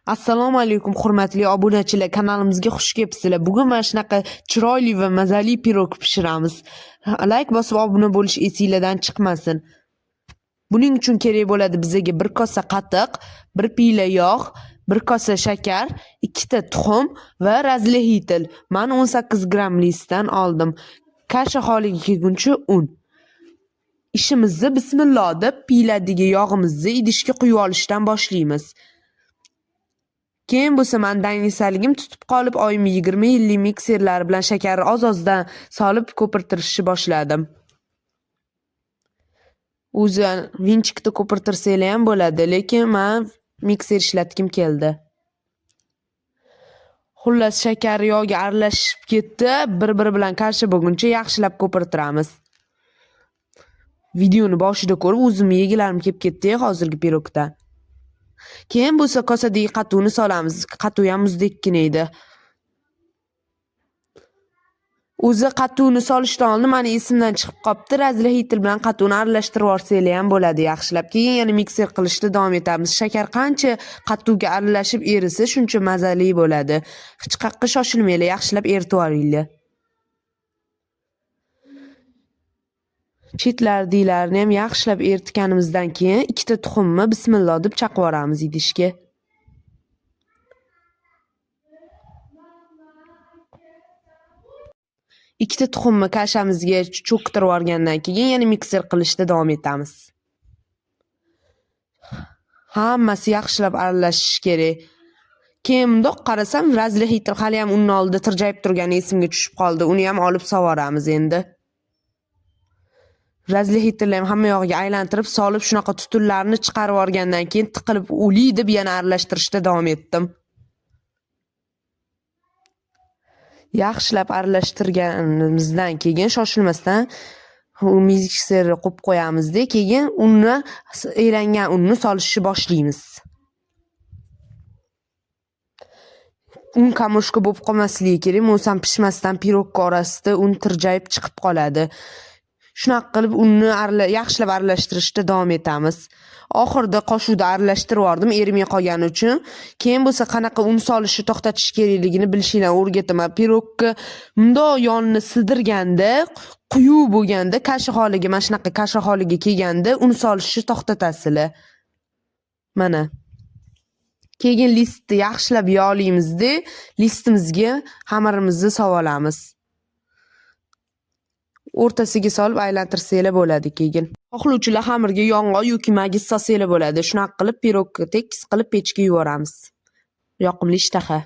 Assalomu alaykum hurmatli obunachilar, kanalimizga xush kelibsizlar. Bugun mana shunaqa chiroyli va mazali pirog pishiramiz. Like bosib obuna bo'lish esingizdan chiqmasin. Buning uchun kerak bo'ladi bizga 1 kosa qatiq, 1 piyla yog', 1 kosa shakar, 2 ta tuxum va razlhitel. Men 18 gramlisidan oldim. Kasha holiga kelguncha un. Ishimizni bismillah deb piyladagi yog'imizni idishga quyib olishdan boshlaymiz. Keyin bo'lsa men dangsaligim tutib qolib, oyim 20 yillik mikserlar bilan shakarni oz-ozdan solib ko'pirtirishni boshladim. O'zi vinchikda ko'pirtirsanglar ham bo'ladi, lekin men mikser ishlatgim keldi. Xullas shakar yog'ga aralashib ketdi, bir-biri bilan qarshi bo'lguncha yaxshilab ko'pirtiramiz. Videoni boshida ko'rib, o'zimni yegilarim kelib ketdi hozirgi pirogda. Keyin bo'lsa kosadagi qatuvni solamiz. Qatuv ham muzdekgina edi. O'zi qatuvni solishdan oldin meni esimdan chiqib qopti. Razlhitel bilan qatuvni aralashtirib yuborsanglar ham bo'ladi yaxshilab. Keyin yana mikser qilishda davom etamiz. Shakar qancha qatuvga aralashib erisa, shuncha mazali bo'ladi. Hech qayerga shoshilmanglar, yaxshilab eritib olinglar. Chetlardilarni ham yaxshilab eritganimizdan keyin 2 ta tuxumni bismillah deb chaqib yuboramiz idishga. Ikkita tuxumni kashamizga cho'ktirib olgandan keyin yana mikser qilishda davom etamiz. Hammasi yaxshilab aralashish kerak. Keyin bundoq qarasam, razlhitel hali ham unni oldida tirjayib turgani esimga tushib qoldi. Uni ham olib sovoramiz endi. Razlhitelni ham hamma yog'iga aylantirib solib, shunaqa tutunlarni chiqarib olgandan keyin tiqilib o'li deb yana aralashtirishda davom etdim. Yaxshilab aralashtirganimizdan keyin shoshilmasdan mikserni qo'yib qo'yamizda, keyin unni elangan unni solishni boshlaymiz. Un kamushka bo'lib qolmasligi kerak, bo'lsam pishmasdan pirogga orasida un tirjayib chiqib qoladi. Shunaqa qilib unni yaxshilab aralashtirishda davom etamiz. Oxirida qo'shuvda aralashtirib yubordim erimay qolgani uchun. Keyin bo'lsa qanaqa un solishni to'xtatish kerakligini bilishinglar o'rgataman. Pirogga bundoq yonini sidirganda, quyuq bo'lganda, kasha holiga, mana shunaqa kasha holiga kelganda un solishni to'xtatasizlar. Mana. Keyin listni yaxshilab yog'laymizda, listimizga xamirimizni solamiz. O'rtasiga solib aylantirsanglar bo'ladi keyin. Xohlovchilar xamirga yong'oq yoki magis solsanglar bo'ladi. Shunaqa qilib pirogga tekis qilib pechga yuboramiz. Yoqimli ishtaha.